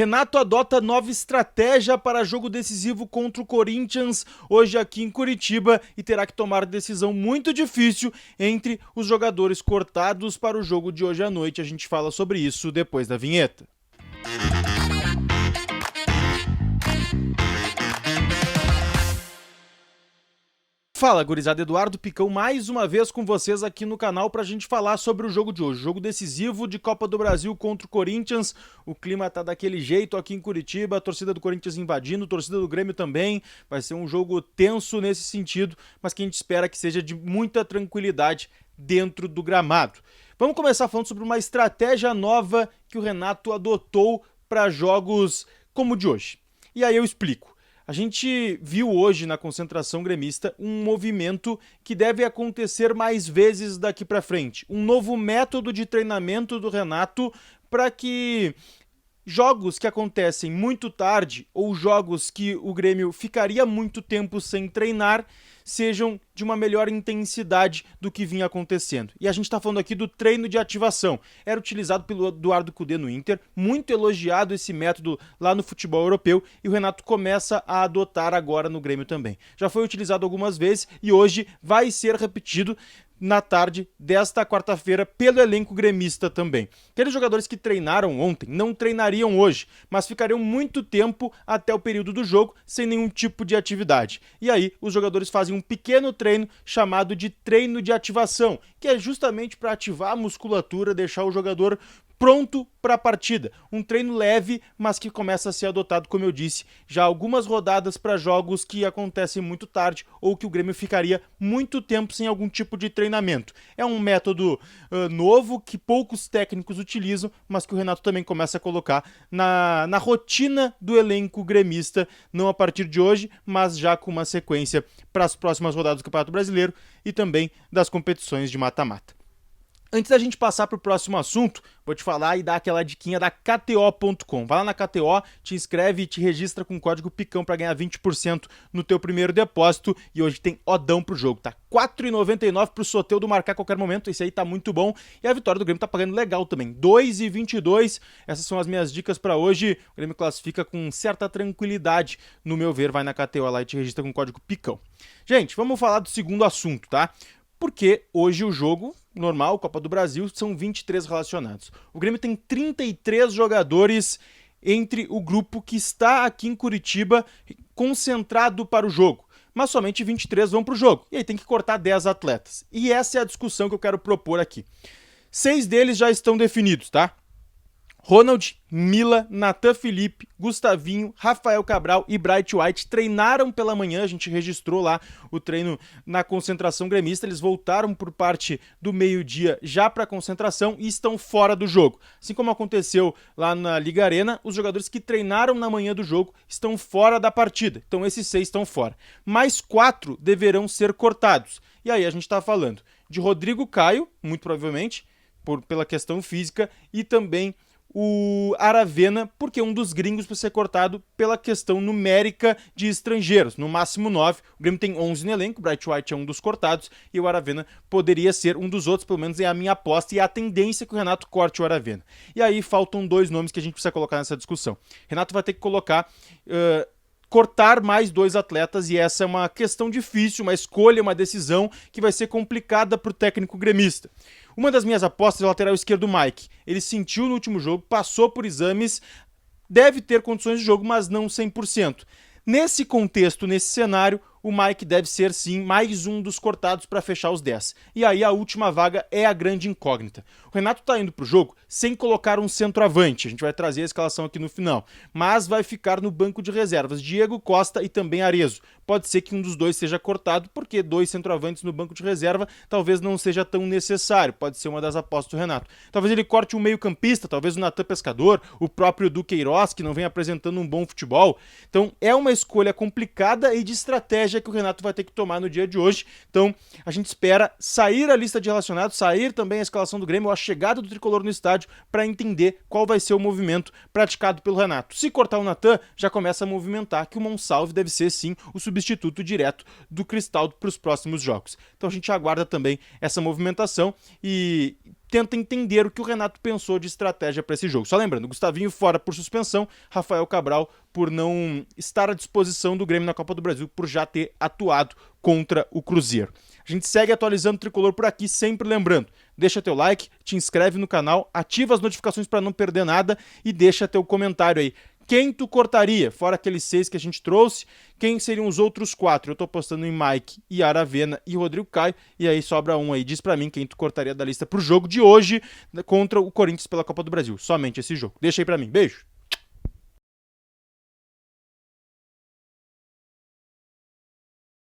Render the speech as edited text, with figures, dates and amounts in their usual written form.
Renato adota nova estratégia para jogo decisivo contra o Corinthians hoje aqui em Curitiba e terá que tomar decisão muito difícil entre os jogadores cortados para o jogo de hoje à noite. A gente fala sobre isso depois da vinheta. Fala, gurizada, Eduardo Picão mais uma vez com vocês aqui no canal pra gente falar sobre o jogo de hoje, jogo decisivo de Copa do Brasil contra o Corinthians. O clima tá daquele jeito aqui em Curitiba, a torcida do Corinthians invadindo, a torcida do Grêmio também. Vai ser um jogo tenso nesse sentido, mas que a gente espera que seja de muita tranquilidade dentro do gramado. Vamos começar falando sobre uma estratégia nova que o Renato adotou para jogos como o de hoje. E aí eu explico. A gente viu hoje na concentração gremista um movimento que deve acontecer mais vezes daqui para frente. Um novo método de treinamento do Renato para que jogos que acontecem muito tarde ou jogos que o Grêmio ficaria muito tempo sem treinar sejam de uma melhor intensidade do que vinha acontecendo. E a gente está falando aqui do treino de ativação. Era utilizado pelo Eduardo Cudê no Inter, muito elogiado esse método lá no futebol europeu, e o Renato começa a adotar agora no Grêmio também. Já foi utilizado algumas vezes e hoje vai ser repetido na tarde desta quarta-feira pelo elenco gremista também. Aqueles jogadores que treinaram ontem não treinariam hoje, mas ficariam muito tempo até o período do jogo sem nenhum tipo de atividade. E aí os jogadores fazem um pequeno treino chamado de treino de ativação, que é justamente para ativar a musculatura, deixar o jogador pronto para a partida. Um treino leve, mas que começa a ser adotado, como eu disse, já algumas rodadas para jogos que acontecem muito tarde ou que o Grêmio ficaria muito tempo sem algum tipo de treinamento. É um método novo que poucos técnicos utilizam, mas que o Renato também começa a colocar na rotina do elenco gremista, não a partir de hoje, mas já com uma sequência para as próximas rodadas do Campeonato Brasileiro e também das competições de mata-mata. Antes da gente passar para o próximo assunto, vou te falar e dar aquela diquinha da KTO.com. Vai lá na KTO, te inscreve e te registra com o código PICÃO para ganhar 20% no teu primeiro depósito. E hoje tem odão pro jogo, tá? R$ 4,99 pro Soteldo marcar a qualquer momento. Esse aí tá muito bom. E a vitória do Grêmio tá pagando legal também. R$ 2,22. Essas são as minhas dicas para hoje. O Grêmio classifica com certa tranquilidade. No meu ver, vai na KTO lá e te registra com o código PICÃO. Gente, vamos falar do segundo assunto, tá? Porque hoje o jogo normal, Copa do Brasil, são 23 relacionados. O Grêmio tem 33 jogadores entre o grupo que está aqui em Curitiba concentrado para o jogo. Mas somente 23 vão para o jogo. E aí tem que cortar 10 atletas. E essa é a discussão que eu quero propor aqui. 6 deles já estão definidos, tá? Ronald, Mila, Natan Felipe, Gustavinho, Rafael Cabral e Bright White treinaram pela manhã, a gente registrou lá o treino na concentração gremista, eles voltaram por parte do meio-dia já para a concentração e estão fora do jogo. Assim como aconteceu lá na Liga Arena, os jogadores que treinaram na manhã do jogo estão fora da partida, então esses 6 estão fora. Mais 4 deverão ser cortados. E aí a gente está falando de Rodrigo Caio, muito provavelmente, pela questão física, e também o Aravena, porque um dos gringos para ser cortado pela questão numérica de estrangeiros, no máximo 9. O Grêmio tem 11 no elenco, o Bright White é um dos cortados e o Aravena poderia ser um dos outros, pelo menos é a minha aposta e a tendência que o Renato corte o Aravena. E aí faltam 2 nomes que a gente precisa colocar nessa discussão. Renato vai ter que colocar cortar mais 2 atletas e essa é uma questão difícil, uma escolha, uma decisão que vai ser complicada para o técnico gremista. Uma das minhas apostas é o lateral esquerdo Mike. Ele sentiu no último jogo, passou por exames, deve ter condições de jogo, mas não 100%. Nesse contexto, nesse cenário, o Mike deve ser sim mais um dos cortados para fechar os 10. E aí a última vaga é a grande incógnita. O Renato está indo para o jogo sem colocar um centroavante, a gente vai trazer a escalação aqui no final, mas vai ficar no banco de reservas Diego Costa e também Arezzo. Pode ser que um dos dois seja cortado, porque 2 centroavantes no banco de reserva talvez não seja tão necessário, pode ser uma das apostas do Renato. Talvez ele corte um meio-campista, talvez o Natan Pescador, o próprio Duqueiroz, que não vem apresentando um bom futebol. Então é uma escolha complicada e de estratégia que o Renato vai ter que tomar no dia de hoje. Então a gente espera sair a lista de relacionados, sair também a escalação do Grêmio, a chegada do tricolor no estádio, para entender qual vai ser o movimento praticado pelo Renato. Se cortar o Natan, já começa a movimentar que o Monsalve deve ser sim o substituto direto do Cristaldo para os próximos jogos. Então a gente aguarda também essa movimentação e tenta entender o que o Renato pensou de estratégia para esse jogo. Só lembrando, Gustavinho fora por suspensão, Rafael Cabral por não estar à disposição do Grêmio na Copa do Brasil, por já ter atuado contra o Cruzeiro. A gente segue atualizando o Tricolor por aqui, sempre lembrando, deixa teu like, te inscreve no canal, ativa as notificações para não perder nada e deixa teu comentário aí. Quem tu cortaria? Fora aqueles 6 que a gente trouxe, quem seriam os outros 4? Eu tô postando em Mike, e Aravena e Rodrigo Caio, e aí sobra um aí. Diz pra mim quem tu cortaria da lista pro jogo de hoje contra o Corinthians pela Copa do Brasil. Somente esse jogo. Deixa aí pra mim. Beijo!